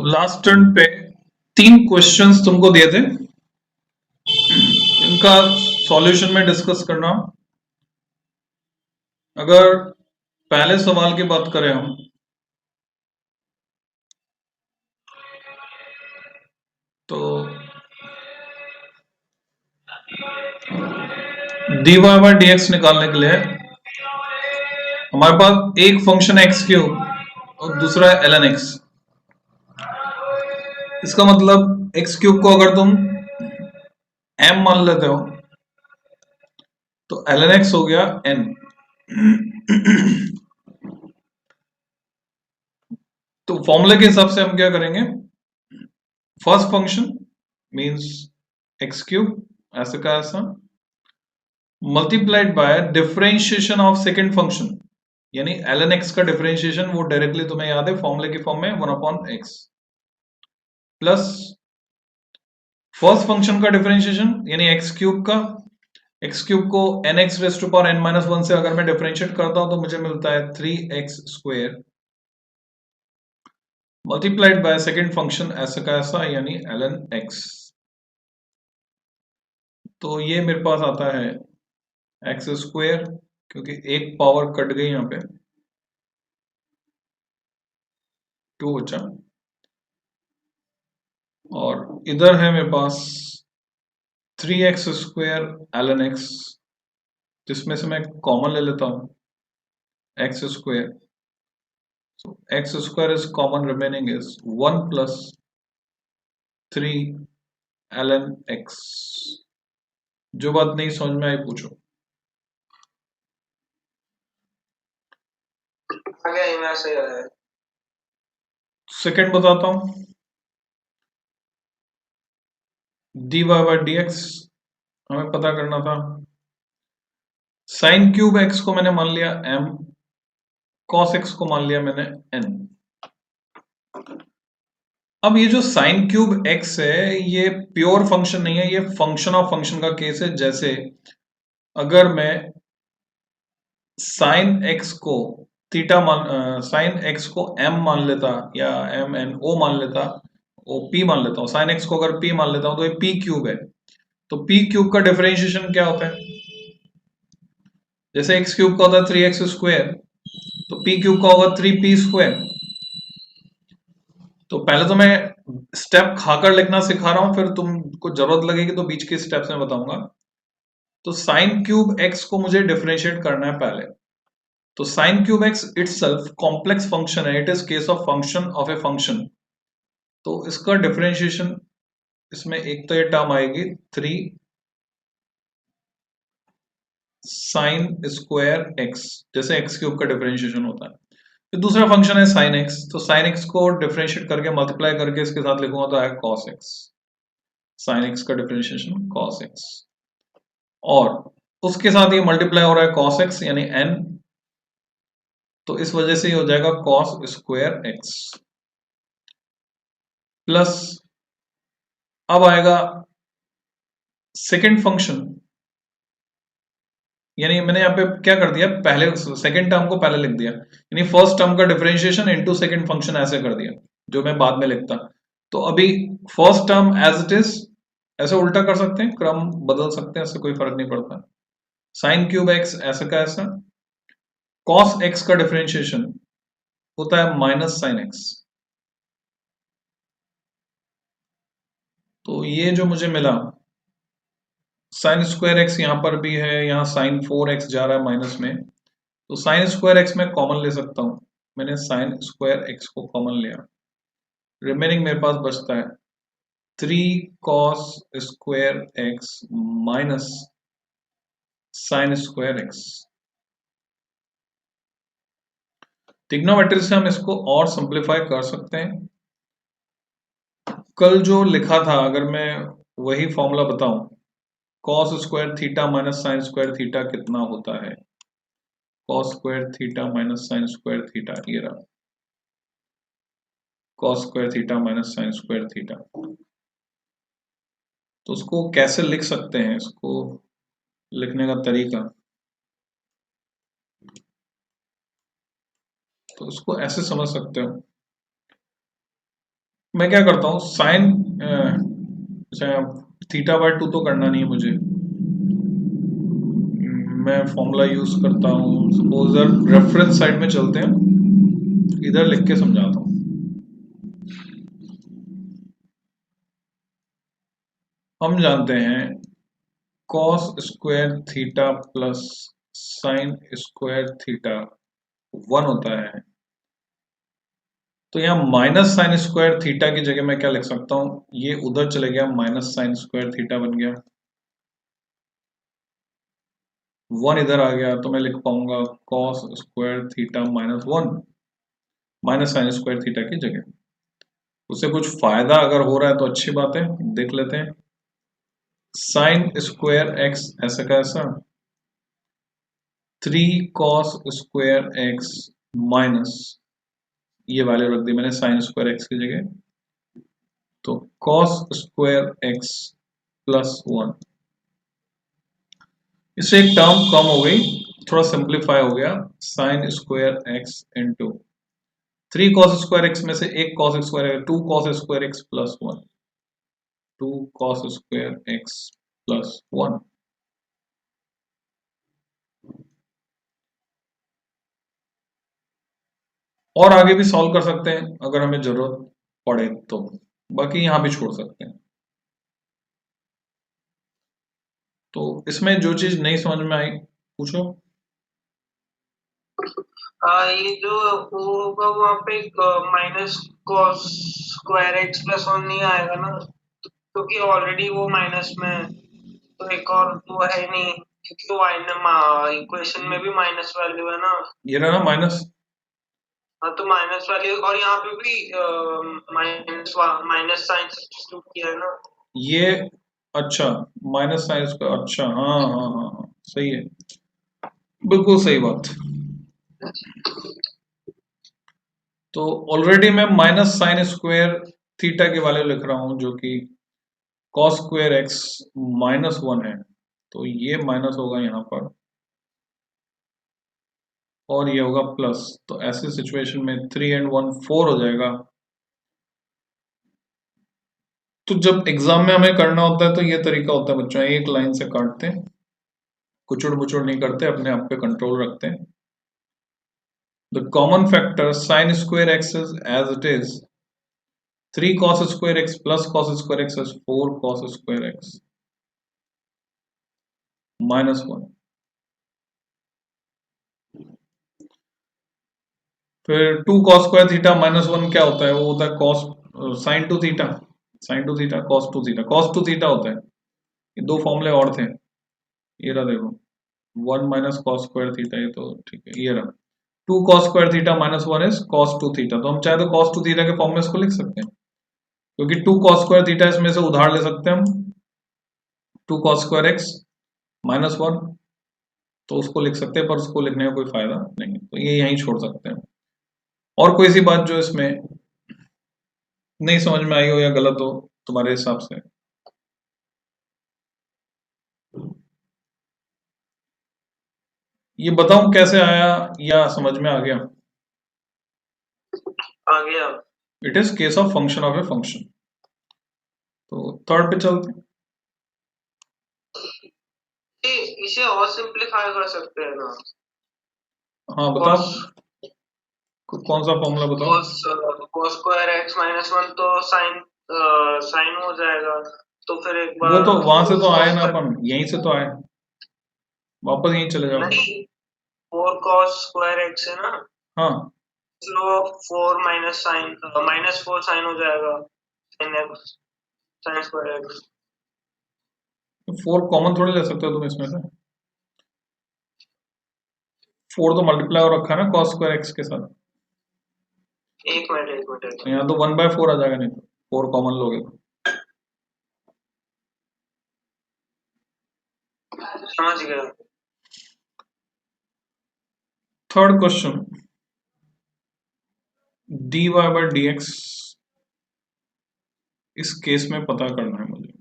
Last turn पे 3 questions तुमको दिए थे, इनका सॉल्यूशन में डिस्कस करना। अगर पहले सवाल की बात करें हम, तो dy बाई डी एक्स निकालने के लिए हमारे पास एक फंक्शन एक्स क्यूब और दूसरा है ln x। इसका मतलब एक्स क्यूब को अगर तुम m मान लेते हो तो ln x हो गया n। तो फॉर्मूले के हिसाब से हम क्या करेंगे, first function means x cube ऐसे का ऐसा multiplied by differentiation of second function, यानी ln x का डिफरेंशिएशन वो डायरेक्टली तुम्हें याद है फॉर्मूले की फॉर्म में 1/x प्लस फर्स्ट फंक्शन का डिफरेंशिएशन यानी एक्स क्यूब का। एक्स क्यूब को nx raise to power n-1 से अगर मैं डिफरेंशिएट करता हूं तो मुझे मिलता है 3x square multiplied by second function ऐसा का ऐसा यानी ln x। तो ये मेरे पास आता है एक्स स्क्वायर, क्योंकि एक पावर कट गई यहां पे, 2 बचा, और इधर है मेरे पास 3x स्क्वायर ln x, जिसमें से मैं कॉमन ले लेता हूं x square. So x square is common remaining is 1 plus 3 ln x। जो बात नहीं समझ में आई पूछो। सेकंड बताता हूं, dy बाई डी एक्स हमें पता करना था। साइन क्यूब x को मैंने मान लिया m, cos x को मान लिया मैंने n। अब ये जो साइन क्यूब x है ये प्योर फंक्शन नहीं है, ये फंक्शन ऑफ फंक्शन का केस है। जैसे अगर मैं साइन x को थीटा मान साइन x को m मान लेता या m n o मान लेता, o p मान लेता हूं, साइन x को अगर p मान लेता हूं तो ये p क्यूब है। तो p क्यूब का डिफरेंशिएशन क्या होता है, जैसे x क्यूब का होता है 3x स्क्वायर, तो p क्यूब का होगा 3p स्क्वायर। तो पहले तो मैं स्टेप खाकर लिखना सिखा रहा हूं, फिर तुमको जरूरत लगेगी तो बीच के स्टेप्स में बताऊंगा। तो साइन क्यूब x को मुझे डिफरेंशिएट करना है पहले। तो sine cube x itself complex function है, it is case of function of a function. तो इसका डिफरेंशिएशन, इसमें एक तो ये टर्म आएगी 3 साइन स्क्वायर एक्स, जैसे एक्स क्यूब का डिफरेंशिएशन होता है। फिर दूसरा फंक्शन है साइन एक्स, तो साइन एक्स को डिफरेंशिएट करके मल्टीप्लाई करके इसके साथ लिखूंगा तो आएगा कॉस एक्स। साइन एक्स का डिफरेंशिएशन कॉस एक्स, और उसके साथ ये मल्टीप्लाई हो रहा है कॉस एक्स यानी एन, तो इस वजह से ये हो जाएगा कॉस स्क्वायर एक्स प्लस, अब आएगा सेकेंड फंक्शन, यानी मैंने यहाँ पे क्या कर दिया, पहले सेकंड टर्म को पहले लिख दिया, यानी फर्स्ट टर्म का डिफरेंशिएशन इनटू सेकंड फंक्शन ऐसे कर दिया जो मैं बाद में लिखता। तो अभी first term as it is, ऐसे उल्टा कर सकते हैं, क्रम बदल सकते हैं, इससे कोई फर्क नहीं पड़ता। साइन क्यूब एक्स ऐसा का ऐसा, कॉस एक्स का डिफरेंशिएशन होता है माइनस साइन एक्स। तो ये जो मुझे मिला साइन स्क्वायर एक्स, यहां पर भी है, यहाँ साइन 4x जा रहा है माइनस में, तो साइन स्क्वायर एक्स में कॉमन ले सकता हूं। मैंने साइन स्क्वायर एक्स को कॉमन लिया, रिमेनिंग मेरे पास बचता है 3 cos square x minus sign square x. Trigonometry से हम इसको और सिंप्लीफाई कर सकते हैं। कल जो लिखा था अगर मैं वही फॉर्मूला बताऊं, cos square theta minus sine square theta कितना होता है, cos square theta minus sine square theta, ये रहा cos square theta minus sine square theta. तो उसको कैसे लिख सकते हैं, इसको लिखने का तरीका, तो उसको ऐसे समझ सकते हो, मैं क्या करता हूँ साइन थीटा बाय 2 तो करना नहीं है मुझे, मैं फॉर्मूला यूज करता हूँ। सपोज रेफरेंस साइड में चलते हैं, इधर लिख के समझाता हूँ। हम जानते हैं cos square theta plus sine square theta 1 होता है। तो यहाँ माइनस साइन स्क्वायर थीटा की जगह मैं क्या लिख सकता हूँ, ये उधर चले गया, माइनस साइन स्क्वायर थीटा बन गया, 1 इधर आ गया, तो मैं लिख पाऊंगा cos square theta minus 1, minus sine square theta की जगह। उससे कुछ फायदा अगर हो रहा है तो अच्छी बात है, देख लेते हैं। साइन स्क्वायर एक्स ऐसा कैसा, 3 कॉस स्क्वायर एक्स माइनस, ये वैल्यू रख दी मैंने साइन स्क्वायर एक्स की जगह, तो कॉस स्क्वायर एक्स प्लस 1, इससे एक टर्म कम हो गई, थोड़ा सिंप्लीफाई हो गया, sign square x into 3 cos square x में से एक cos square, 2 cos square x plus 1, 2 cos square x plus 1। और आगे भी सॉल्व कर सकते हैं अगर हमें जरूरत पड़े तो, बाकी यहां भी छोड़ सकते हैं। तो इसमें जो चीज नहीं समझ में आई पूछो। ये जो वो होगा वहाँ पे minus cos square x plus 1 नहीं आएगा ना, क्योंकि ऑलरेडी वो माइनस में है, तो एक और तो है नहीं, क्योंकि तो इक्वेशन में भी माइनस वैल्यू है ना। ये रहा ना माइनस, हाँ, तो माइनस वैल्यू और यहाँ पे भी माइनस माइनस साइन सब्स्टिट्यूट किया है ना। ये अच्छा, माइनस साइन का, अच्छा हाँ हाँ हाँ हाँ सही है, बिल्कुल सही बात। तो ऑलरेडी मैं माइनस साइन स्क्वायर थीटा की वैल्यू लिख रहा हूं जो कि कॉस स्क्वायर एक्स माइनस 1 है, तो ये माइनस होगा यहाँ पर और ये होगा प्लस, तो ऐसे सिचुएशन में 3 and 1 4 हो जाएगा। तो जब एग्जाम में हमें करना होता है तो ये तरीका होता है बच्चों, एक लाइन से काटते हैं, कुचड़ मुचड़ नहीं करते, अपने आप पे कंट्रोल रखते हैं। The common factor sine square x is as it is 3 cos square x plus cos square x is 4 cos square x minus 1। फिर 2 cos स्क्वायर थीटा माइनस 1 क्या होता है, वो होता है cos sine two theta, sine two theta cos two theta, cos two theta होता है। ये दो फॉर्मूले और थे, ये रहा देखो, 1 माइनस कॉस स्क्वायर थीटा, ये तो ठीक है, ये रहा 2 cos square theta minus 1 is cos two theta. तो हम चाहे तो cos टू थीटा के फॉर्म में इसको लिख सकते हैं, क्योंकि 2 cos स्क्वायर थीटा इसमें से उधार ले सकते हैं हम, 2 cos स्क्वायर एक्स माइनस 1, तो उसको लिख सकते हैं, पर उसको लिखने का कोई फायदा नहीं, तो ये यहीं छोड़ सकते हैं। और कोई सी बात जो इसमें नहीं समझ में आई हो या गलत हो तुम्हारे हिसाब से, ये बताऊं कैसे आया या समझ में आ गया? आ गया। It is case of function of a function. तो थर्ड पे चलते हैं। इसे और सिंप्लीफाई कर सकते हैं ना। हाँ cos बताओ, कौन सा फॉर्मूला बताओ। cos cos square x minus 1 तो साइन साइन हो जाएगा, तो फिर एक वो बार तो वहां से तो आए cos ना, अपन यहीं से तो आए, वापस यहीं चले जाओ। नहीं, 4 cos स्क्वायर एक्स है ना, हाँ, तो 4 माइनस साइन माइनस 4 साइन हो जाएगा, sine x sign square x. 4 common थोड़ी ले सकते हो तुम इसमें से, 4 तो मल्टीप्लाई हो रखा है ना cos स्क्वायर एक्स के साथ, एक मिनट एक मिनट एक तो यहाँ तो 1/4 आ जाएगा, नहीं तो 4 कॉमन लोगे तो। मिनट, समझ गया। Third question, dy by d x, इस केस में पता करना है मुझे।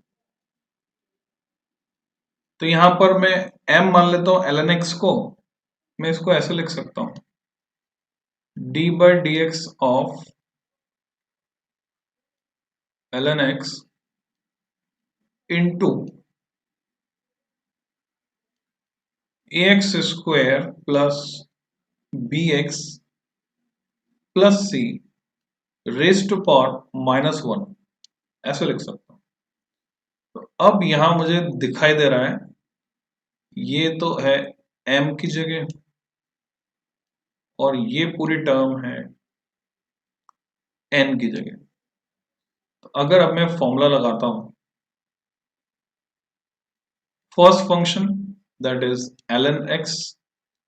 तो यहां पर मैं m मान लेता हूं ln x को, मैं इसको ऐसे लिख सकता हूं dy by d x of ln x into ax square plus bx plus c raise to power -1 ऐसे लिख सकता हूं। तो अब यहां मुझे दिखाई दे रहा है ये तो है m की जगह और ये पूरी टर्म है n की जगह। तो अगर अब मैं फॉर्मूला लगाता हूं, first function that is ln x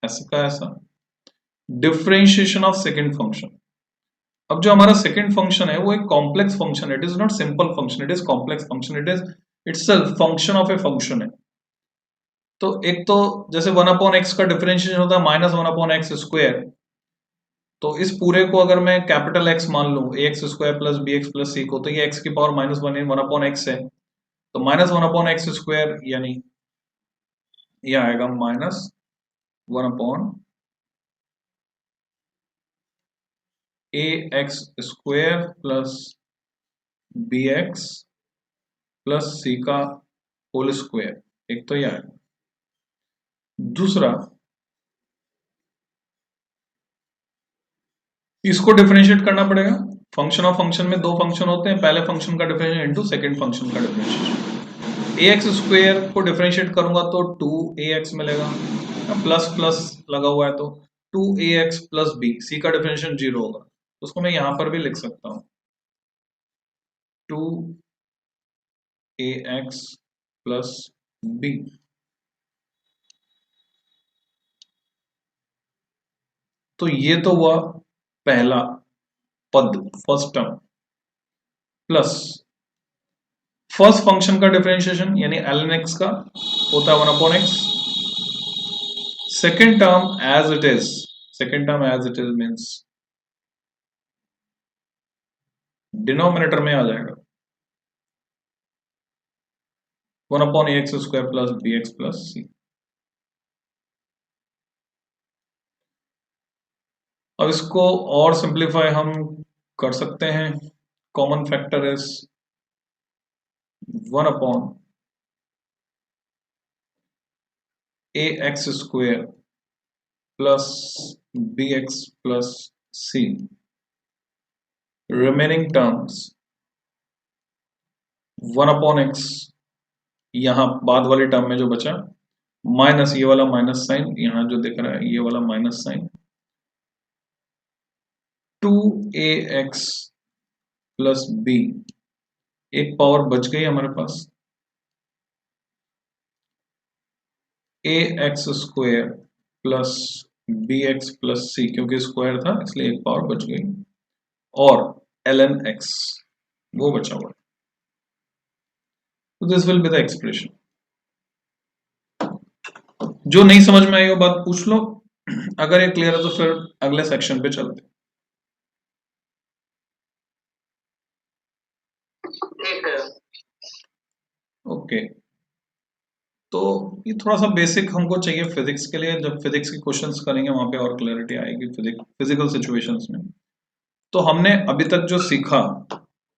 ऐसा का ऐसा, डिफरेंशिएशन ऑफ सेकेंड फंक्शन। अब जो हमारा सेकेंड फंक्शन है वो एक कॉम्प्लेक्स फंक्शन है, it is not simple function, it is complex function, it is itself function of a function है। तो एक तो जैसे 1/x का डिफरेंशिएशन होता है -1/x स्क्वायर, तो इस पूरे को अगर मैं कैपिटल X मान लूं ax square plus bx plus c को, तो ये x की पावर -1/x है, तो -1/x स्क्वायर यानी ये आएगा -1/ax square plus bx plus c का होल स्क्वायर। एक तो ये आएगा। दूसरा, इसको डिफरेंशिएट करना पड़ेगा। फंक्शन ऑफ फंक्शन में दो फंक्शन होते हैं, पहले फंक्शन का डिफरेंशिएशन इनटू सेकंड फंक्शन का डिफरेंशिएशन। ax स्क्वायर को डिफरेंशिएट करूंगा तो 2ax मिलेगा, प्लस प्लस लगा हुआ है तो 2ax प्लस b, c का डिफरेंशिएशन 0 होगा, तो उसको मैं यहां पर भी लिख सकता हूं 2ax प्लस b। तो ये तो हुआ पहला पद, first term, plus first function का डिफरेंशिएशन यानी ln x का होता है 1/x, second term as it is, second term as it is means denominator में आ जाएगा 1/ax square plus bx plus c। अब इसको और सिंप्लीफाई हम कर सकते हैं, common factor is 1/ax square plus bx plus c, remaining terms 1/x, यहां बाद वाली टर्म में जो बचा माइनस ये वाला माइनस साइन, यहां जो दिख रहा है ये वाला minus sine, 2ax plus b, एक पावर बच गई हमारे पास ax square plus bx plus c, क्योंकि स्क्वायर था इसलिए एक पावर बच गई, और ln x वो बचा हुआ। तो this will be the expression. जो नहीं समझ में आई वो बात पूछ लो, अगर ये क्लियर है तो फिर अगले सेक्शन पे चलते। ठीक है। ओके, तो ये थोड़ा सा बेसिक हमको चाहिए फिजिक्स के लिए, जब फिजिक्स के क्वेश्चंस करेंगे वहां पे और क्लैरिटी आएगी फिजिकल सिचुएशंस में। तो हमने अभी तक जो सीखा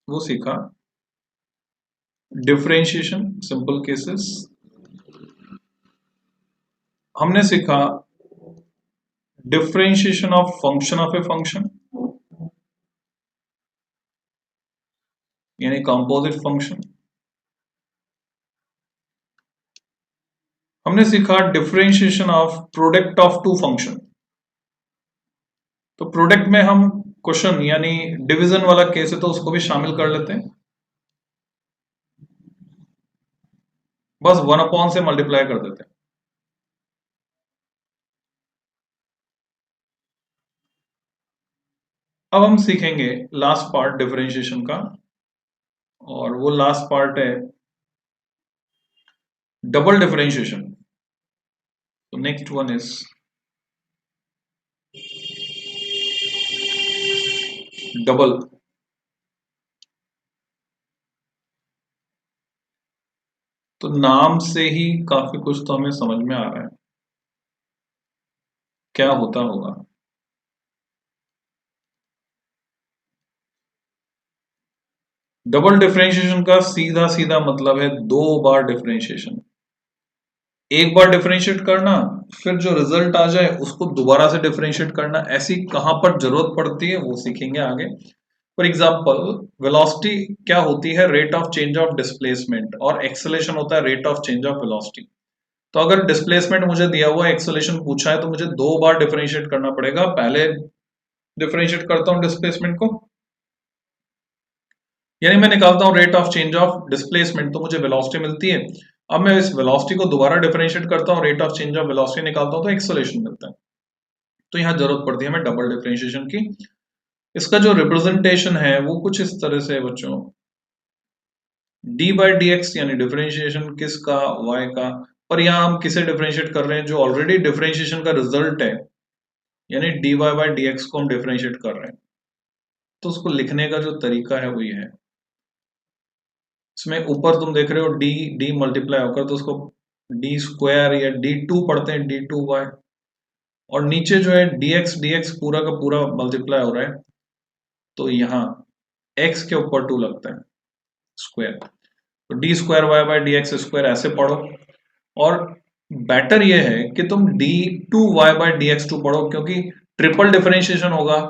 वो सीखा डिफरेंशिएशन, सिंपल केसेस, हमने सीखा differentiation of function of a function यानी कंपोजिट फंक्शन, हमने सीखा differentiation of product of two function. तो प्रोडक्ट में हम क्वेश्चन यानी डिवीजन वाला केस है तो उसको भी शामिल कर लेते हैं, बस 1/, से मल्टीप्लाई कर देते हैं। अब हम सीखेंगे लास्ट पार्ट डिफरेंशिएशन का, और वो लास्ट पार्ट है डबल डिफरेंशिएशन। तो नेक्स्ट वन इज डबल। तो नाम से ही काफी कुछ तो हमें समझ में आ रहा है क्या होता होगा। डबल डिफरेंशिएशन का सीधा सीधा मतलब है 2 बार डिफरेंशिएशन। एक बार डिफरेंशिएट करना, फिर जो रिजल्ट आ जाए उसको दोबारा से डिफरेंशिएट करना। ऐसी कहां पर जरूरत पड़ती है वो सीखेंगे आगे। फॉर एग्जाम्पल, वेलोसिटी क्या होती है? Rate of change of displacement, और एक्सेलेरेशन होता है rate of change of velocity. तो अगर डिस्प्लेसमेंट मुझे दिया हुआ है, एक्सेलेरेशन पूछा है, तो मुझे 2 बार डिफरेंशिएट करना पड़ेगा। पहले डिफरेंशिएट करता हूं डिस्प्लेसमेंट को, यानी मैं निकालता हूं rate of change of displacement, तो मुझे वेलोसिटी मिलती है। अब मैं इस वेलोसिटी को दोबारा डिफरेंशिएट करता हूं, rate of change of velocity निकालता हूं, तो एक्सेलरेशन मिलता है। तो यहां जरूरत पड़ती है हमें डबल डिफरेंशिएशन की। इसका जो रिप्रेजेंटेशन है वो कुछ इस तरह से है बच्चों, डी बाई डी एक्स, यानी डिफरेंशिएशन किसका? y का। पर यहां हम किसे डिफरेंशिएट कर रहे हैं? जो ऑलरेडी डिफरेंशिएशन का रिजल्ट है, यानी d y by d x को हम डिफरेंशिएट कर रहे हैं। तो उसको लिखने का जो तरीका है वो ये है, इसमें ऊपर तुम देख रहे हो डी डी मल्टीप्लाई होकर, तो उसको डी स्क्वायर या डी टू पढ़ते हैं, डी टू वाई। और नीचे जो है डी एक्स पूरा का पूरा मल्टीप्लाई हो रहा है, तो यहाँ x के ऊपर 2 लगता है स्क्वायर, तो d square y by d x square ऐसे पढ़ो। और बेटर ये है कि तुम d two y by d x two पढ़ो, क्योंकि ट्रिपल डिफरेंशिएशन होगा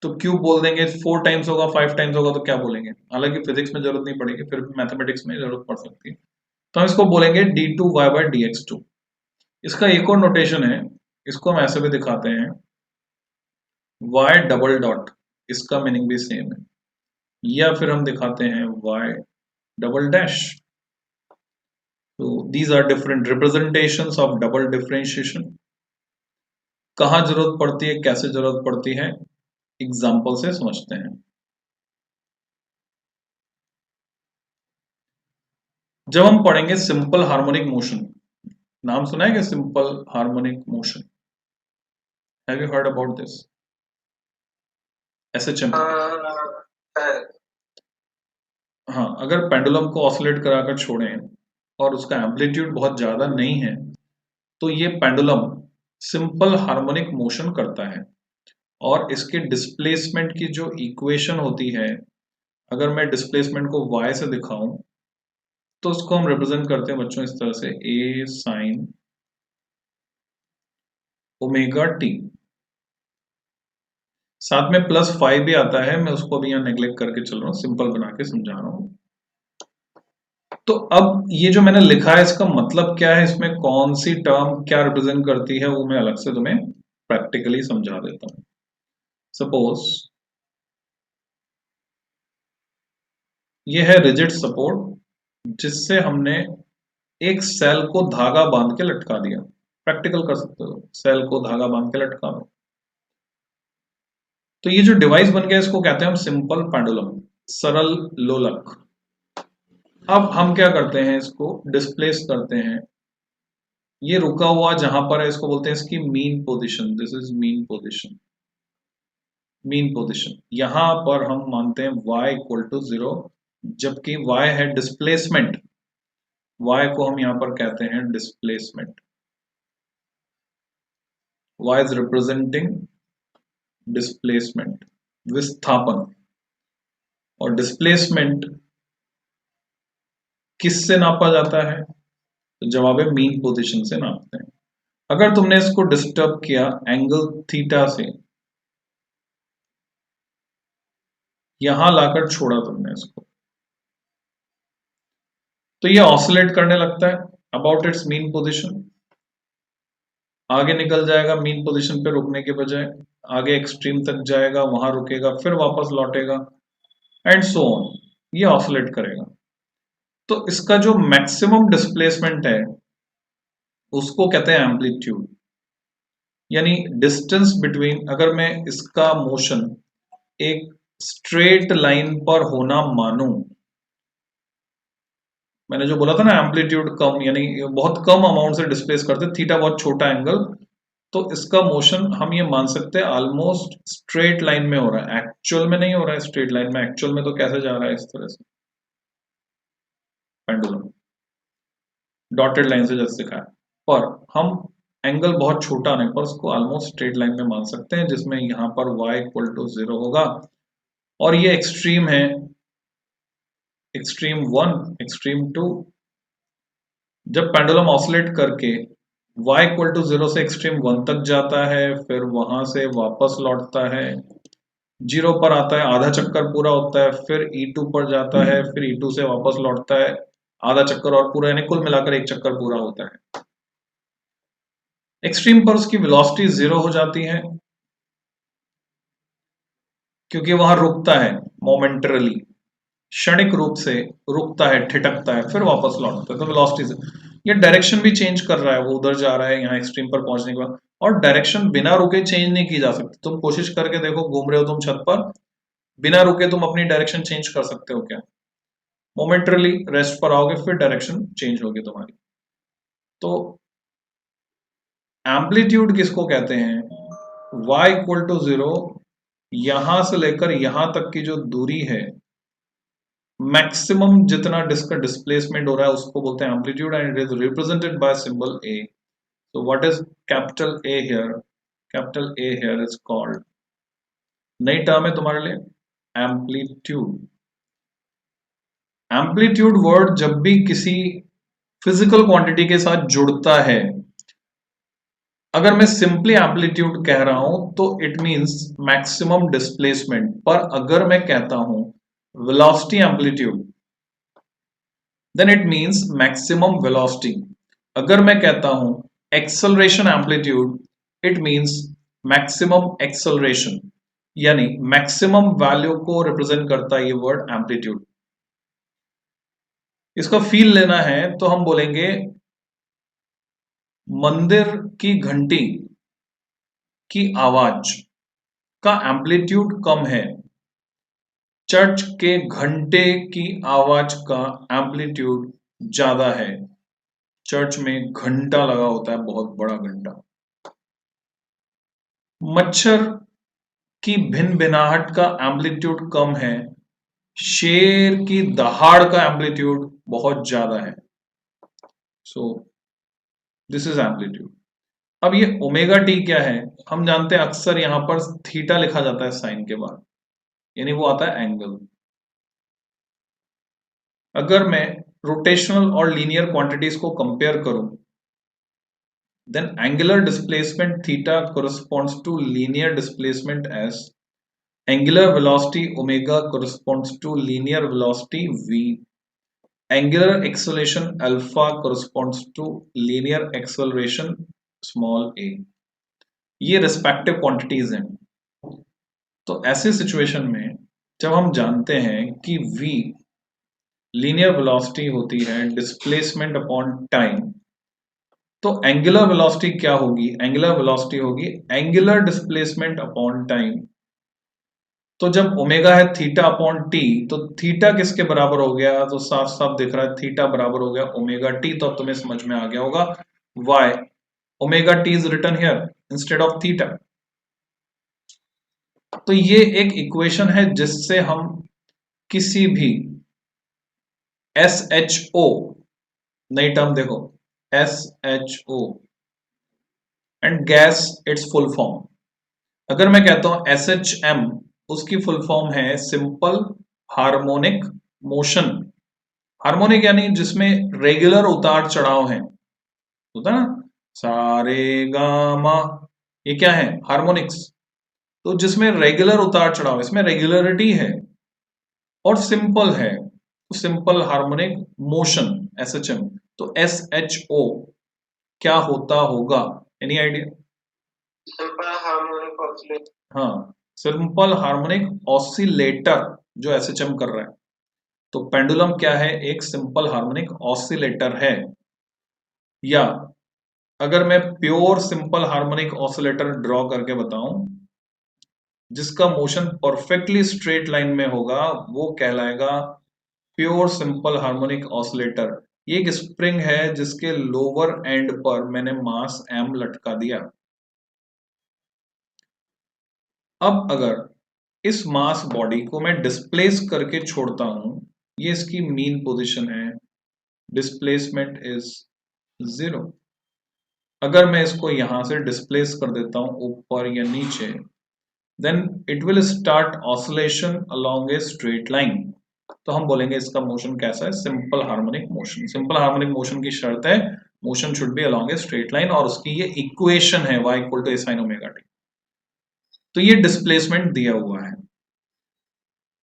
तो क्यूब बोल देंगे, 4 टाइम्स होगा, 5 टाइम्स होगा तो क्या बोलेंगे। हालांकि फिजिक्स में जरूरत नहीं पड़ेगी, फिर मैथमेटिक्स में जरूरत पड़ सकती है। तो हम इसको बोलेंगे d two y by d x two. इसका एक और नोटेशन है, इसको हम ऐसे भी दिखाते हैं, y डबल डॉट, इसका मीनिंग भी सेम है। या फिर हम दिखाते हैं y डबल डैश। तो these are different representations of double differentiation. कहाँ जरूरत पड़ती है, कैसे जरूरत पड़ती है, एग्जाम्पल से समझते हैं। जब हम पढ़ेंगे सिंपल हार्मोनिक मोशन, नाम सुना है कि simple harmonic motion? Have you heard about this? SHM. हाँ, अगर पेंडुलम को ऑसिलेट कराकर छोड़ें और उसका एम्पलीट्यूड बहुत ज्यादा नहीं है, तो ये पेंडुलम सिंपल हार्मोनिक मोशन करता है। और इसके डिस्प्लेसमेंट की जो इक्वेशन होती है, अगर मैं डिस्प्लेसमेंट को y से दिखाऊं, तो उसको हम रिप्रेजेंट करते हैं बच्चों इस तरह से, a साइन ओमेगा टी। साथ में प्लस 5 भी आता है, मैं उसको भी यहाँ नेग्लेक्ट करके चल रहा हूँ, सिंपल बना के समझा रहा हूँ। तो अब ये जो मैंने लिखा है इसका मतलब क्या है, इसमें कौन सी टर्म क्या रिप्रेजेंट करती है, वो मैं अलग से तुम्हें प्रैक्टिकली समझा देता हूँ। सपोज ये है रिजिड सपोर्ट, जिससे हमने एक सेल को धागा बांध के लटका दिया। प्रैक्टिकल कर सकते हो, सेल को धागा बांध के लटका दो। तो ये जो डिवाइस बन गया इसको कहते हैं हम सिंपल पेंडुलम, सरल लोलक। अब हम क्या करते हैं, इसको डिस्प्लेस करते हैं। ये रुका हुआ जहां पर है इसको बोलते हैं इसकी mean position, this is mean position. Mean position यहां पर हम मानते हैं y इक्वल टू 0, जबकि y है डिस्प्लेसमेंट, y को हम यहां पर कहते हैं displacement. y is representing displacement, विस्थापन। और डिस्प्लेसमेंट किससे नापा जाता है? तो जवाब है मीन पोजीशन से नापते हैं। अगर तुमने इसको डिस्टर्ब किया एंगल थीटा से, यहां लाकर छोड़ा तुमने इसको, तो ये ऑसिलेट करने लगता है अबाउट इट्स मीन पोजीशन। आगे निकल जाएगा मीन पोजीशन पे रुकने के बजाय, आगे एक्सट्रीम तक जाएगा, वहां रुकेगा, फिर वापस लौटेगा, एंड सो ऑन, ये ऑसिलेट करेगा। तो इसका जो मैक्सिमम डिस्प्लेसमेंट है उसको कहते हैं एम्पलीट्यूड, यानी डिस्टेंस बिटवीन। अगर मैं इसका मोशन एक स्ट्रेट लाइन पर होना मानूं, मैंने जो बोला था ना एम्पलीट्यूड कम, यानी बहुत कम अमाउंट से डिस्प्लेस करते, थीटा बहुत छोटा एंगल, तो इसका मोशन हम ये मान सकते हैं ऑलमोस्ट स्ट्रेट लाइन में हो रहा है। एक्चुअल में नहीं हो रहा है स्ट्रेट लाइन में, एक्चुअल में तो कैसे जा रहा है, इस तरह से पेंडुलम डॉटेड लाइन से जैसे दिखाया, पर हम एंगल बहुत छोटा आने पर उसको ऑलमोस्ट स्ट्रेट लाइन में मान सकते हैं, जिसमें यहाँ पर y इक्वल टू 0 होगा। और ये एक्सट्रीम है, एक्सट्रीम 1, एक्सट्रीम 2। जब पेंडुलम ऑसिलेट करके y इक्वल टू 0 से एक्सट्रीम 1 तक जाता है, फिर वहां से वापस लौटता है, 0 पर आता है, आधा चक्कर पूरा होता है, फिर E2 पर जाता है, फिर E2 से वापस लौटता है, आधा चक्कर और पूरा, यानी कुल मिलाकर एक चक्कर पूरा होता है। एक्सट्रीम पर उसकी वेलोसिटी 0 हो जाती है, क्योंकि वहां रुकता है मोमेंटरली, क्षणिक रूप से रुकता है, ठिठकता है, फिर वापस लौटता है, तो वेलोसिटी से ये डायरेक्शन भी चेंज कर रहा है, वो उधर जा रहा है यहाँ एक्सट्रीम पर पहुंचने के बाद। और डायरेक्शन बिना रुके चेंज नहीं की जा सकती। तुम कोशिश करके देखो, घूम रहे हो तुम छत पर, बिना रुके तुम अपनी डायरेक्शन चेंज कर सकते हो क्या? मोमेंटरली रेस्ट पर आओगे, फिर डायरेक्शन चेंज होगी तुम्हारी। तो एम्पलीट्यूड किसको कहते हैं? y इक्वल टू 0, यहां से लेकर यहां तक की जो दूरी है, मैक्सिमम जितना जिसका डिस्प्लेसमेंट हो रहा है उसको बोलते हैं amplitude, and it is represented by symbol a। so what is capital A here? capital A here is called, नई टर्म है तुम्हारे लिए, एम्पलीट्यूड। एम्पलीट्यूड वर्ड जब भी किसी फिजिकल क्वांटिटी के साथ जुड़ता है, अगर मैं सिंपली एम्पलीट्यूड कह रहा हूं तो इट मींस मैक्सिमम डिस्प्लेसमेंट, पर अगर मैं कहता हूं velocity amplitude, then it means maximum velocity. अगर मैं कहता हूं acceleration amplitude, it means maximum acceleration, यानी मैक्सिमम वैल्यू को रिप्रेजेंट करता है ये वर्ड एम्पलीट्यूड। इसका फील लेना है तो हम बोलेंगे मंदिर की घंटी की आवाज का एम्पलीट्यूड कम है, चर्च के घंटे की आवाज का एम्पलीट्यूड ज्यादा है। चर्च में घंटा लगा होता है, बहुत बड़ा घंटा। मच्छर की भिन भिनाहट का एम्पलीट्यूड कम है, शेर की दहाड़ का एम्पलीट्यूड बहुत ज्यादा है। So this is amplitude. अब ये ओमेगा टी क्या है? हम जानते हैं अक्सर यहां पर थीटा लिखा जाता है साइन के बाद, यानी वो आता है एंगल। अगर मैं रोटेशनल और लीनियर क्वांटिटीज को कंपेयर करूं, then angular displacement theta corresponds to linear displacement s, angular velocity omega corresponds to linear velocity v, angular acceleration alpha corresponds to linear acceleration small a। ये respective quantities हैं। तो ऐसे situation में जब हम जानते हैं कि v लीनियर वेलोसिटी होती है डिस्प्लेसमेंट अपॉन टाइम, तो एंगुलर वेलोसिटी क्या होगी? एंगुलर वेलोसिटी होगी एंगुलर डिस्प्लेसमेंट अपॉन टाइम। तो जब ओमेगा है थीटा अपॉन टी, तो थीटा किसके बराबर हो गया? तो साफ साफ दिख रहा है, थीटा बराबर हो गया ओमेगा टी। तो अब तुम्हें समझ में आ गया होगा y omega t is written here instead of theta. तो ये एक इक्वेशन है जिससे हम किसी भी SHO, नई टर्म देखो, SHO and gas it's full form. अगर मैं कहता हूं SHM, उसकी फुल फॉर्म है सिंपल हार्मोनिक मोशन। हार्मोनिक यानी जिसमें रेगुलर उतार चढ़ाव है, होता है ना, सारे गामा, ये क्या है? हार्मोनिक्स। तो जिसमें रेगुलर उतार चढ़ाव, इसमें रेगुलरिटी है और सिंपल है, तो सिंपल हार्मोनिक मोशन SHM। तो SHO क्या होता होगा? Any idea? Simple harmonic oscillator. हाँ, सिंपल हार्मोनिक ऑसिलेटर जो SHM कर रहा है। तो पेंडुलम क्या है? एक सिंपल हार्मोनिक ऑसिलेटर है। या अगर मैं pure simple harmonic oscillator draw करके बताऊं, जिसका मोशन परफेक्टली स्ट्रेट लाइन में होगा, वो कहलाएगा प्योर सिंपल हार्मोनिक ऑसिलेटर। ये एक स्प्रिंग है जिसके लोअर एंड पर मैंने मास m लटका दिया। अब अगर इस मास बॉडी को मैं डिस्प्लेस करके छोड़ता हूं, ये इसकी मीन पोजीशन है, डिस्प्लेसमेंट इज 0। अगर मैं इसको यहां से डिस्प्लेस कर देता हूं ऊपर या नीचे, then it will start oscillation along a straight line. तो हम बोलेंगे इसका मोशन कैसा है, simple harmonic motion. Simple harmonic motion की शर्त है motion should be along a straight line, और उसकी ये इक्वेशन है y equal to a sine omega t. तो ये डिस्प्लेसमेंट दिया हुआ है।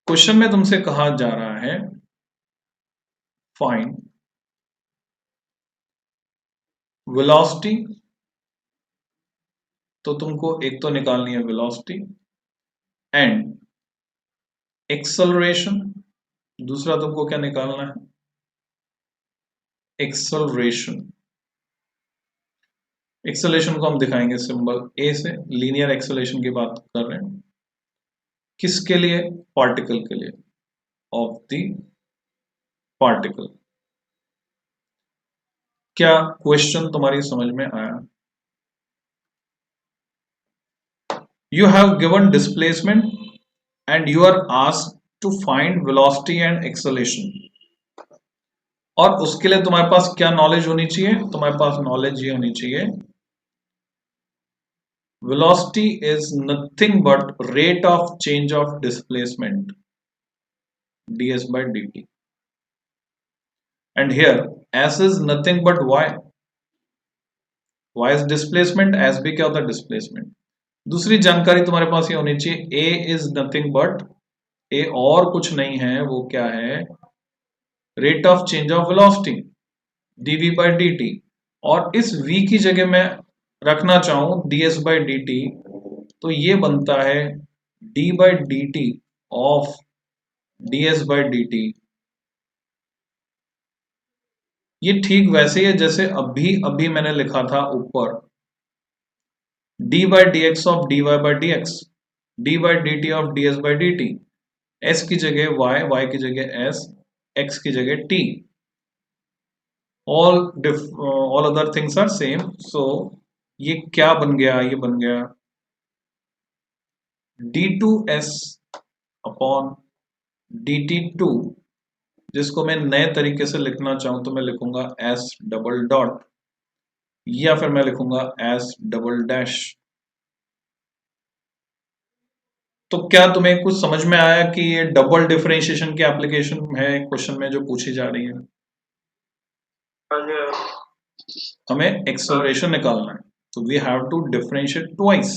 क्वेश्चन में तुमसे कहा जा रहा है फाइंड वेलोसिटी, तो तुमको एक तो निकालनी है वेलोसिटी, एंड एक्सेलरेशन, दूसरा तुमको क्या निकालना है, एक्सेलरेशन। एक्सेलरेशन को हम दिखाएंगे सिंबल ए से, लीनियर एक्सेलरेशन की बात कर रहे हैं। किसके लिए, पार्टिकल के लिए, ऑफ द पार्टिकल। क्या क्वेश्चन तुम्हारी समझ में आया? You have given displacement and you are asked to find velocity and acceleration, और उसके लिए तुम्हारे पास क्या नॉलेज होनी चाहिए, तुम्हारे पास नॉलेज ये होनी चाहिए velocity is nothing but rate of change of displacement ds by dt, and here s is nothing but y is displacement, s भी क्या होता है, displacement। दूसरी जानकारी तुम्हारे पास ये होनी चाहिए a is nothing but, a और कुछ नहीं है, वो क्या है, rate of change of velocity dv by dt, और इस v की जगह मैं रखना चाहूं ds by dt, तो ये बनता है d by dt of ds by dt। ये ठीक वैसे ही है जैसे अभी अभी मैंने लिखा था ऊपर d by dx of dy by dx, d by dt of ds by dt, s की जगह y की जगह s, x की जगह t, all other things are same, so ये क्या बन गया, ये बन गया d2s अपॉन dt2, जिसको मैं नए तरीके से लिखना चाहूं तो मैं लिखूंगा s डबल डॉट, या फिर मैं लिखूंगा s डबल डैश। तो क्या तुम्हें कुछ समझ में आया कि ये डबल डिफरेंशिएशन की एप्लीकेशन है क्वेश्चन में जो पूछी जा रही है? हमें एक्सेलरेशन निकालना है, तो we have to differentiate twice.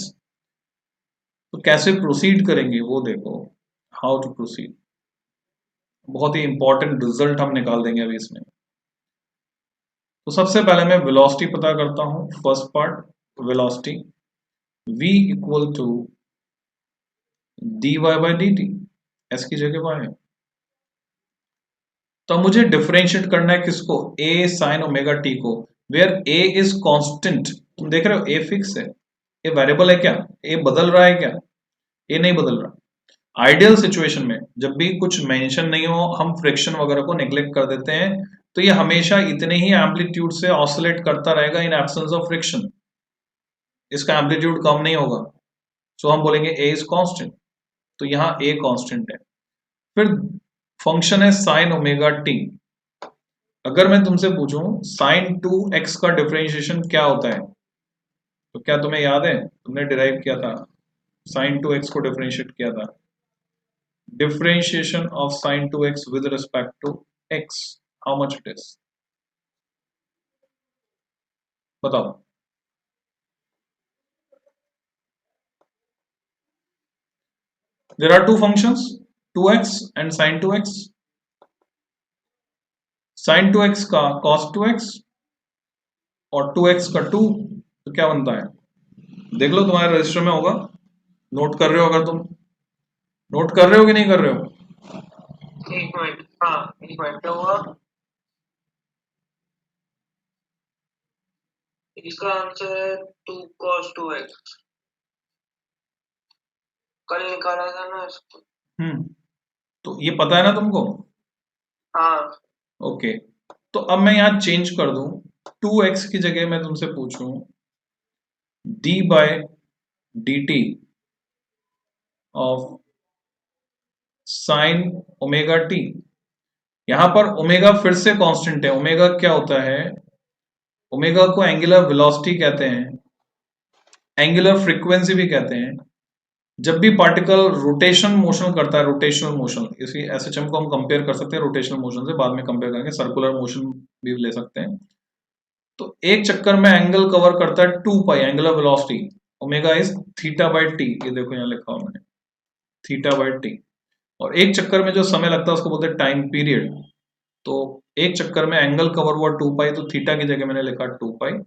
तो कैसे प्रोसीड करेंगे वो देखो, हाउ टू प्रोसीड। बहुत ही इंपॉर्टेंट रिजल्ट हम निकाल देंगे अभी इसमें। तो सबसे पहले मैं वेलोसिटी पता करता हूं, first part velocity v equal to dy by dt, s की जगह y है। तो मुझे डिफरेंशिएट करना है किसको, a sin ओमेगा t को, वेयर a इज कांस्टेंट। तुम देख रहे हो a फिक्स है, a वेरिएबल है क्या, a बदल रहा है क्या, a नहीं बदल रहा। आइडियल सिचुएशन में जब भी कुछ मेंशन नहीं हो, हम फ्रिक्शन वगैरह को नेग्लेक्ट कर देते हैं, तो ये हमेशा इतने ही एम्पलीट्यूड से ऑसिलेट करता रहेगा इन एब्सेंस ऑफ फ्रिक्शन, इसका एम्पलीट्यूड कम नहीं होगा। सो हम बोलेंगे a इज कांस्टेंट, तो यहाँ a कांस्टेंट है। फिर फंक्शन है साइन ओमेगा टी। अगर मैं तुमसे पूछूं साइन 2x का डिफरेंशिएशन क्या होता है, तो क्या तुम्हें याद है, तुमने डिराइव किया था, साइन 2x को डिफरेंशिएट किया था, differentiation of sin 2x with respect to x, how much it is, बताओ। There are two functions 2x and sin 2x, sin 2x का cos 2x और 2x का 2, तो क्या बनता है, देख लो तुम्हारे रजिस्टर में होगा, नोट कर रहे हो, अगर तुम नोट कर रहे हो कि नहीं कर रहे हो। एक मिनट, हाँ एक मिनट, क्या हुआ, इसका आंसर है 2 cos 2x, कल निकाला था ना इसको। तो ये पता है ना तुमको, हाँ ओके। तो अब मैं यहाँ चेंज कर दूं, 2x की जगह मैं तुमसे पूछूं d by dt of sine omega T. यहां पर ओमेगा फिर से कांस्टेंट है, ओमेगा क्या होता है, ओमेगा को एंगुलर वेलोसिटी कहते हैं, एंगुलर फ्रीक्वेंसी भी कहते हैं। जब भी पार्टिकल रोटेशन मोशन करता है, रोटेशनल मोशन, इसी एसएचएम को हम कंपेयर कर सकते हैं रोटेशनल मोशन से, बाद में कंपेयर करेंगे, सर्कुलर मोशन भी ले सकते हैं। तो एक चक्कर में एंगल कवर करता है 2 pi, angular velocity omega is theta by t, ये देखो यहाँ लिखा हुआ मैंने, थीटा बाय टी। और एक चक्कर में जो समय लगता है उसको बोलते हैं टाइम पीरियड। तो एक चक्कर में एंगल कवर हुआ 2 पाई, तो थीटा की जगह मैंने लिखा 2 पाई,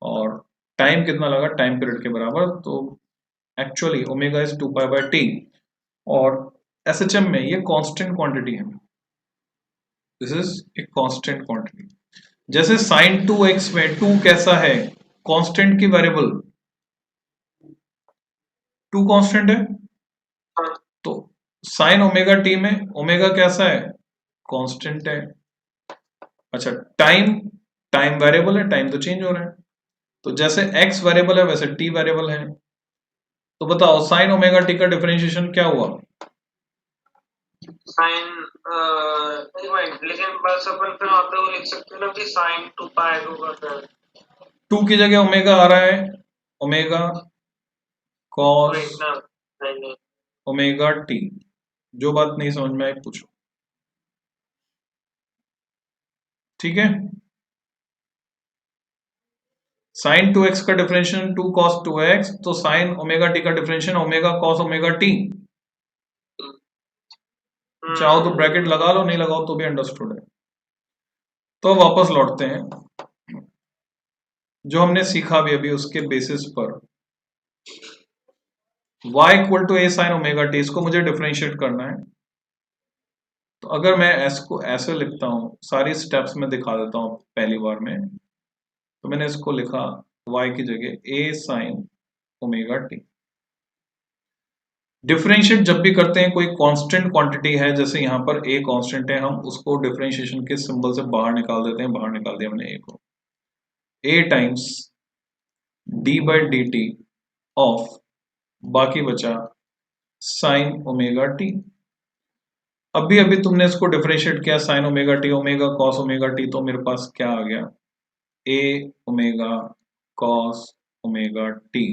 और टाइम कितना लगा, टाइम पीरियड के बराबर। तो actually omega is 2 pi by T. और एसएचएम में ये कांस्टेंट क्वांटिटी है, this is a constant quantity. जैसे साइन 2x में 2 कैसा है, कांस्टेंट की वेरिएबल, 2 कांस्टेंट है। हाँ, तो साइन ओमेगा टी में ओमेगा कैसा है, कांस्टेंट है। अच्छा, टाइम, टाइम वेरिएबल है, टाइम तो चेंज हो रहा है। तो जैसे x वेरिएबल है वैसे t वेरिएबल है। तो बताओ साइन ओमेगा टी का डिफरेंशिएशन क्या हुआ। साइन एक मिनट, लेकिन बस अपन फिर वहाँ पे वो लिख सकते हैं ना कि साइन 2 पाई को करता है। 2 की जगह ओमेगा आ रहा है, ओमेगा कॉस वेट ना, नहीं, ओमेगा टी। जो बात नहीं समझ में आई पूछो, ठीक है। साइन 2x का डिफरेंशिएशन 2 cos 2x, तो साइन ओमेगा टी का differentiation omega cos omega T. चाहो तो ब्रैकेट लगा लो, नहीं लगाओ तो भी अंडरस्टूड है। तो वापस लौटते हैं, जो हमने सीखा भी अभी उसके बेसिस पर, y equal to a sine omega t, इसको मुझे डिफरेंशिएट करना है। तो अगर मैं s को ऐसे लिखता हूं, सारी स्टेप्स में दिखा देता हूं पहली बार में। तो मैंने इसको लिखा y की जगह a sign omega T. Differentiate जब भी करते हैं कोई कांस्टेंट क्वांटिटी है, जैसे यहाँ पर a कांस्टेंट है, हम उसको डिफरेंशिएशन के सिंबल से बाहर निकाल देते हैं, बाहर निकाल दिया मैंने a को, a times d by D T of, बाकी बचा साइन ओमेगा टी। अभी अभी तुमने इसको डिफरेंशिएट किया sign omega T, omega cos omega t, तो मेरे पास क्या आ गया, a omega cos omega T.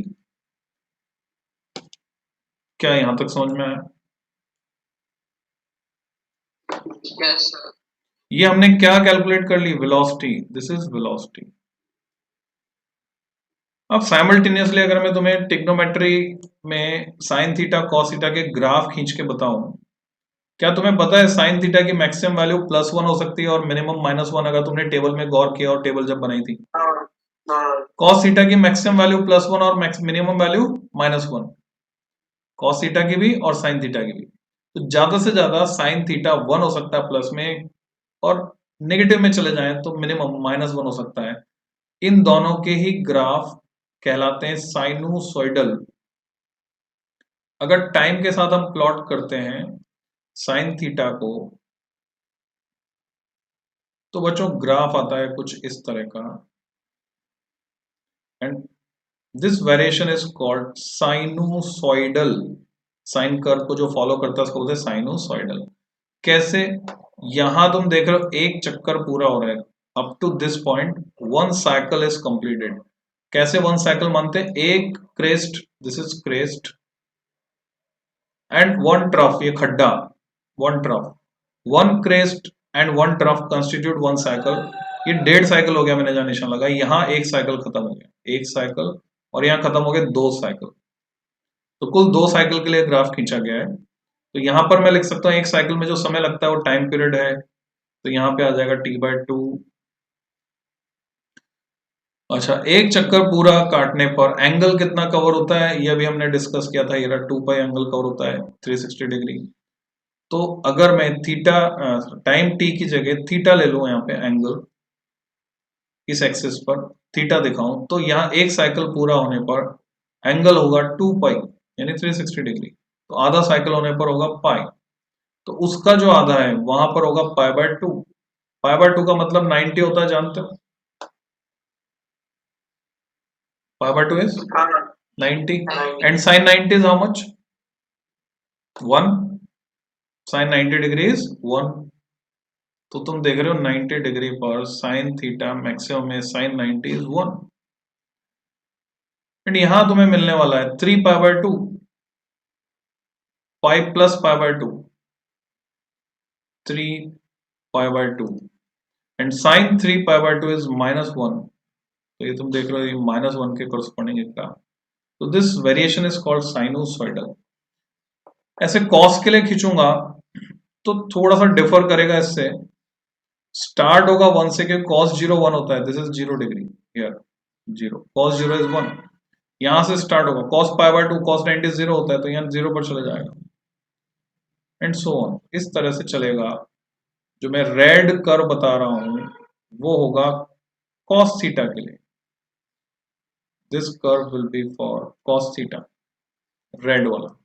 क्या यहां तक समझ में आया। Yes sir. ये हमने क्या कैलकुलेट कर ली, वेलोसिटी, दिस इज वेलोसिटी। अब साइमल्टेनियसली अगर मैं तुम्हें टिग्नोमेट्री में साइन थीटा कॉस थीटा के ग्राफ खींच के बताऊं, क्या तुम्हें पता है साइन थीटा की मैक्सिमम वैल्यू +1 हो सकती है और मिनिमम -1, अगर तुमने टेबल में गौर किया और टेबल जब बनाई थी। हाँ, हाँ, कॉस थीटा की मैक्सिमम वैल्यू +1 और मिनिमम वैल्यू -1, कॉस थीटा की भी और साइन थीटा की भी। तो ज्यादा से ज्यादा साइन थीटा 1 हो सकता है प्लस में, और नेगेटिव में चले जाएं तो मिनिमम -1 हो सकता है। इन दोनों के ही ग्राफ कहलाते हैं साइनूसॉइडल। अगर टाइम के साथ हम प्लॉट करते हैं साइन थीटा को, तो बच्चों ग्राफ आता है कुछ इस तरह का, and this variation is called sinusoidal. Sine curve को जो फॉलो करता है उसको बोलते हैं साइनूसॉइडल। कैसे, यहां तुम देख रहे हो एक चक्कर पूरा हो रहा है, up to this point 1 cycle is completed. कैसे 1 साइकिल मानते हैं, एक crest, this is crest, and 1 trough, ये खड्डा, 1 trough, 1 crest and 1 trough constitute 1 cycle. ये 1.5 साइकिल हो गया, मैंने जहां निशान लगाया यहाँ एक साइकिल खत्म हो गया, एक साइकिल, और यहाँ खत्म हो गए 2 साइकिल। तो कुल 2 साइकिल के लिए ग्राफ खींचा गया है। तो यहां पर मैं लिख सकता हूँ एक साइकिल में जो समय लगता है वो टाइम पीरियड है, तो यहाँ पे आ जाएगा t/2। अच्छा, एक चक्कर पूरा काटने पर एंगल कितना कवर होता है, ये अभी हमने डिस्कस किया था, ये 2 पाई एंगल कवर होता है 360 डिग्री। तो अगर मैं थीटा टाइम t की जगह थीटा ले लूं, यहाँ पे एंगल इस एक्सिस पर थीटा दिखाऊं, तो यहाँ एक साइकिल पूरा होने पर एंगल होगा 2 पाई यानी 360 डिग्री। तो आधा साइकिल होने पर होगा पाई, तो उसका जो आधा है वहां पर होगा π/2। π/2 का मतलब 90 होता है, जानते हो, π/2 is हाँ, 90, 90। and sin 90 is how much, 1, sin 90 degree is 1। तो तुम देख रहे हो 90 डिग्री पर sin थीटा मैक्सिमम में sin 90 is 1, एंड यहां तुम्हें मिलने वाला है 3 π/2। Pi plus pi by 2, 3 pi by 2, and sine 3 pi by 2 is -1। तो ये तुम देख रहे हो, ये -1 के corresponding एक ग्राफ। तो this variation is called sinusoidal. ऐसे कॉस के लिए खींचूंगा तो थोड़ा सा डिफर करेगा इससे। स्टार्ट होगा 1 से, कि cos 0 1 होता है, this is 0 degree, here 0, cos 0 is 1। यहां से स्टार्ट होगा cos पाई बाय 2, cos 90 0 होता है, तो यहाँ 0 पर चले जाएगा, एंड सो ऑन। इस तरह से चलेगा। जो मैं रेड कर्व बता रहा हूं वो होगा cos थीटा के लिए। This curve will be for cos theta, red वाला।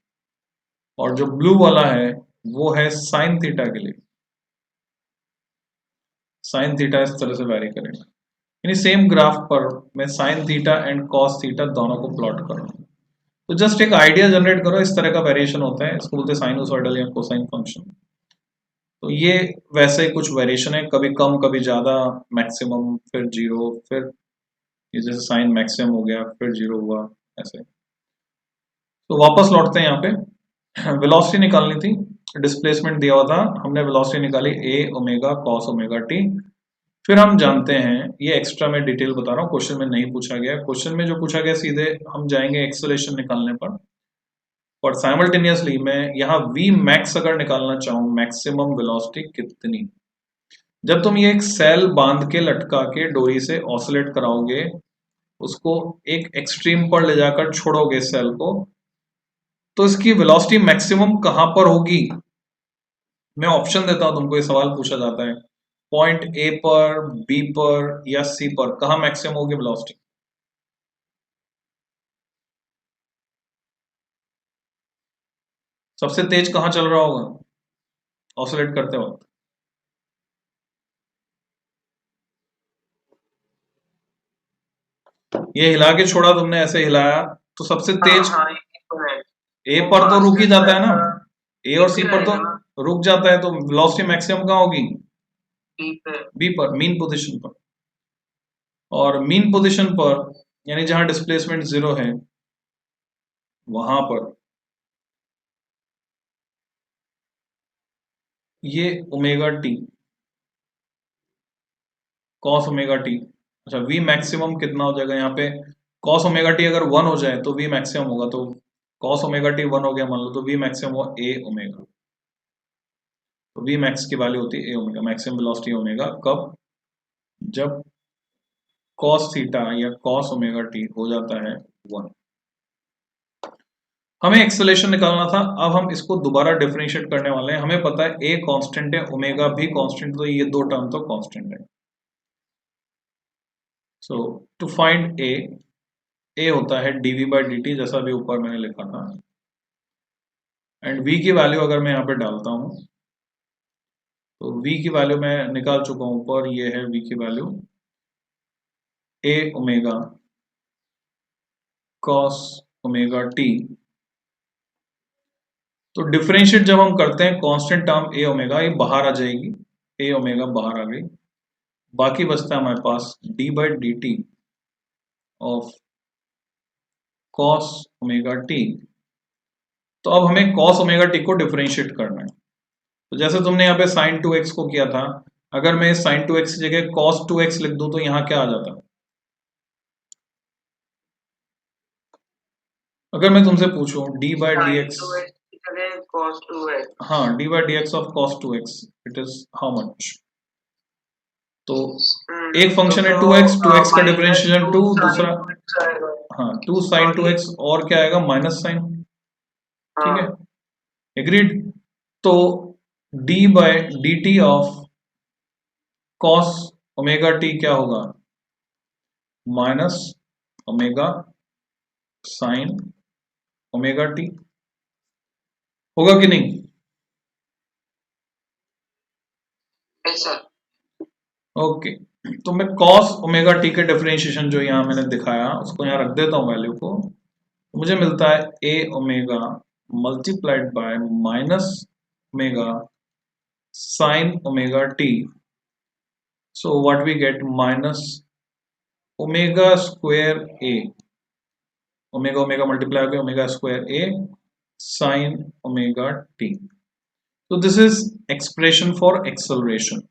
और जो ब्लू वाला है वो है साइन थीटा के लिए। साइन थीटा इस तरह से वैरी करेगा, यानी सेम ग्राफ पर मैं sine theta and cos theta दोनों को प्लॉट कर रहा हूं। तो जस्ट एक आइडिया जनरेट करो, इस तरह का वेरिएशन होता है, इसको बोलते हैं साइनोसॉइडल या कोसाइन फंक्शन। तो ये वैसे ही कुछ वेरिएशन है, कभी कम कभी ज्यादा, मैक्सिमम फिर जीरो, फिर ये जैसे साइन मैक्सिमम हो गया फिर जीरो हुआ, ऐसे। तो वापस लौटते हैं यहाँ पे। वेलोसिटी निकालनी थी, डिस्प्लेसमेंट दिया हुआ था, हमने वेलोसिटी निकाली a omega cos omega T. फिर हम जानते हैं, ये एक्स्ट्रा में डिटेल बता रहा हूँ, क्वेश्चन में नहीं पूछा गया। क्वेश्चन में जो पूछा गया सीधे हम जाएंगे एक्सेलरेशन निकालने पर साइमल्टेनियसली मैं यहाँ v मैक्स अगर निकालना चाहूँ, मैक्सिमम वेलोसिटी कितनी। जब तुम ये एक सेल बांध के लटका के डोरी से ऑसिलेट कराओगे, उसको एक एक्सट्रीम पर ले जाकर छोड़ोगे सेल को, तो इसकी वेलोसिटी मैक्सिमम कहां पर होगी। मैं ऑप्शन देता हूं तुमको, ये सवाल पूछा जाता है, पॉइंट ए पर, बी पर या सी पर, कहां मैक्सिमम होगी वेलोसिटी। सबसे तेज कहां चल रहा होगा ऑसिलेट करते वक्त। ये हिला के छोड़ा तुमने, ऐसे हिलाया, तो सबसे हाँ तेज हाँ, ये तो है। ए वो पर तो रुक ही फास्टेस्ट जाता है ना, रहेगा, ए बी और सी पे पर तो रहेगा ना, रुक जाता है, तो वेलोसिटी मैक्सिमम कहां होगी, बी पे। बी पर, मीन पोजीशन पर। और मीन पोजीशन पर यानी जहां डिस्प्लेसमेंट जीरो है, वहां पर ये omega T, cos omega T. अच्छा, वी मैक्सिमम कितना हो जाएगा यहाँ पे, कॉस ओमेगा टी अगर 1 हो जाए तो वी मैक्सिमम होगा, तो कॉस ओमेगा टी 1 हो गया मान लो, तो वी मैक्सिमम हुआ ए ओमेगा। तो वी मैक्स की वैल्यू होती है ए ओमेगा, मैक्सिमम वेलोसिटी ओमेगा, कब, जब कॉस थीटा या कॉस ओमेगा टी हो जाता है 1। हमें एक्सेलेरेशन निकालना था, अब हम इसको दोबारा डिफरेंशिएट करने वाले हैं। हमें पता है ए कांस्टेंट है, ओमेगा भी कांस्टेंट, तो ये दो टर्म तो कांस्टेंट है। सो टू फाइंड ए होता है dv बाई dt, जैसा भी ऊपर मैंने लिखा था, एंड v की वैल्यू अगर मैं यहाँ पे डालता हूँ, तो v की वैल्यू मैं निकाल चुका हूँ ऊपर, ये है v की value a omega cos omega t। तो डिफरेंशिएट जब हम करते हैं, कांस्टेंट टर्म a ओमेगा ये बाहर आ जाएगी, a ओमेगा बाहर आ गई, बाकी बचता है हमारे पास d by D T of cos omega t। तो अब हमें cos ओमेगा t को डिफरेंशिएट करना है। तो जैसे तुमने यहाँ पे sin 2x को किया था, अगर मैं sin 2x की जगह cos 2x लिख दूं तो यहाँ क्या आ जाता। अगर मैं तुमसे पूछूं d by d sine x, two x की जगह कॉस टू एक्स। हाँ d by d x of cos 2x, it is how much. तो एक फंक्शन है 2x का माइनस डिफरेंशिएशन 2, टू साइन दूसरा, टू एक्स आएगा। हाँ 2 sin और ये 2x, और क्या आएगा, माइनस साइन। ठीक है, हाँ, एग्रीड। तो d by D T of cos omega t क्या होगा, minus omega sine omega T, होगा कि नहीं। ऐसा। ओके, तो मैं cos ओमेगा टी के डिफरेंशिएशन जो यहाँ मैंने दिखाया उसको यहाँ रख देता हूँ वैल्यू को, तो मुझे मिलता है a omega multiplied by minus omega sine omega t. So what we get, minus omega square a, omega omega multiply हो गया, omega square a sin omega t. तो this is expression for acceleration,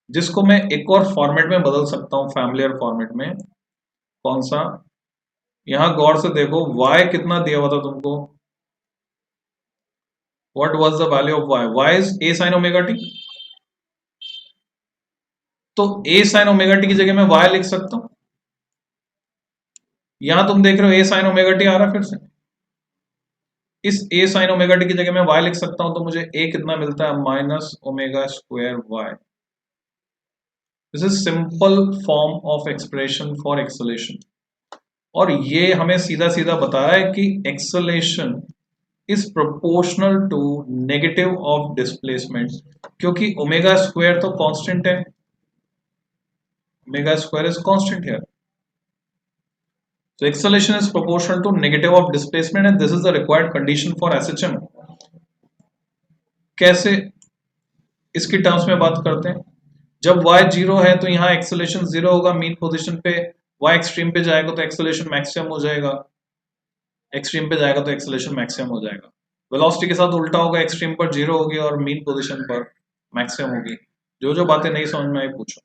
जिसको मैं एक और format में बदल सकता हूं, फैमिलियर फॉर्मेट में। कौन सा? यहां गौर से देखो, y कितना दिया हुआ था तुमको? What was the value of y is a sin omega t. तो a sin ओमेगा टी की जगह मैं y लिख सकता हूं। यहां तुम देख रहे हो a sin ओमेगा टी आ रहा है फिर से। इस a sin ओमेगा टी की जगह मैं y लिख सकता हूं, तो मुझे a कितना मिलता है? Minus omega square y। This is simple form of expression for acceleration. और ये हमें सीधा सीधा बता रहा है कि acceleration is proportional to negative of displacement, क्योंकि ओमेगा स्क्वायर तो कांस्टेंट है। Omega square is constant here. So acceleration is proportional to negative of displacement and this is the required condition for SHM. कैसे इसकी terms में बात करते हैं? जब y 0 है तो यहाँ एक्सेलरेशन 0 होगा मीन पोजीशन पे, y एक्सट्रीम पे जाएगा तो एक्सेलरेशन मैक्सिमम हो जाएगा, एक्सट्रीम पे जाएगा तो एक्सेलरेशन मैक्सिमम हो जाएगा। वेलोसिटी के साथ उल्टा होगा, एक्सट्रीम पर 0 होगी और मीन पोजीशन पर मैक्सिमम होगी। जो जो बातें नहीं समझ में आई पूछो।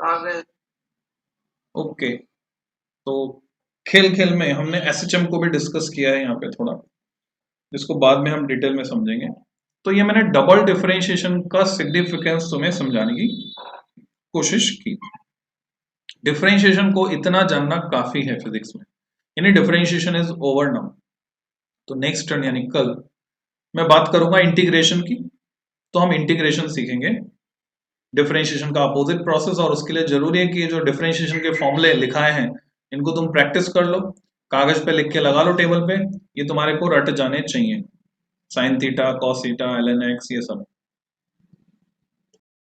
आगे ओके, तो खेल खेल में हमने एसएचएम को भी डिस्कस किया है यहाँ पे थोड़ा, जिसको बाद में हम डिटेल में समझेंगे। तो ये मैंने डबल डिफरेंशिएशन का सिग्निफिकेंस तुम्हें समझाने की कोशिश की। डिफरेंशिएशन को इतना जानना काफी है फिजिक्स में, यानी डिफरेंशिएशन इज ओवर नाउ। तो नेक्स्ट टर्न यानी कल मैं बात करूंगा इंटीग्रेशन की, तो हम इंटीग्रेशन सीखेंगे, डिफरेंशिएशन का अपोजिट प्रोसेस। और उसके लिए जरूरी है कि ये जो डिफरेंशिएशन के फॉर्मूले लिखाए हैं इनको तुम प्रैक्टिस कर लो, कागज पे लिख के लगा लो टेबल पे, ये तुम्हारे को रट जाने चाहिए। Sine theta, cos theta, ln x, ये सब।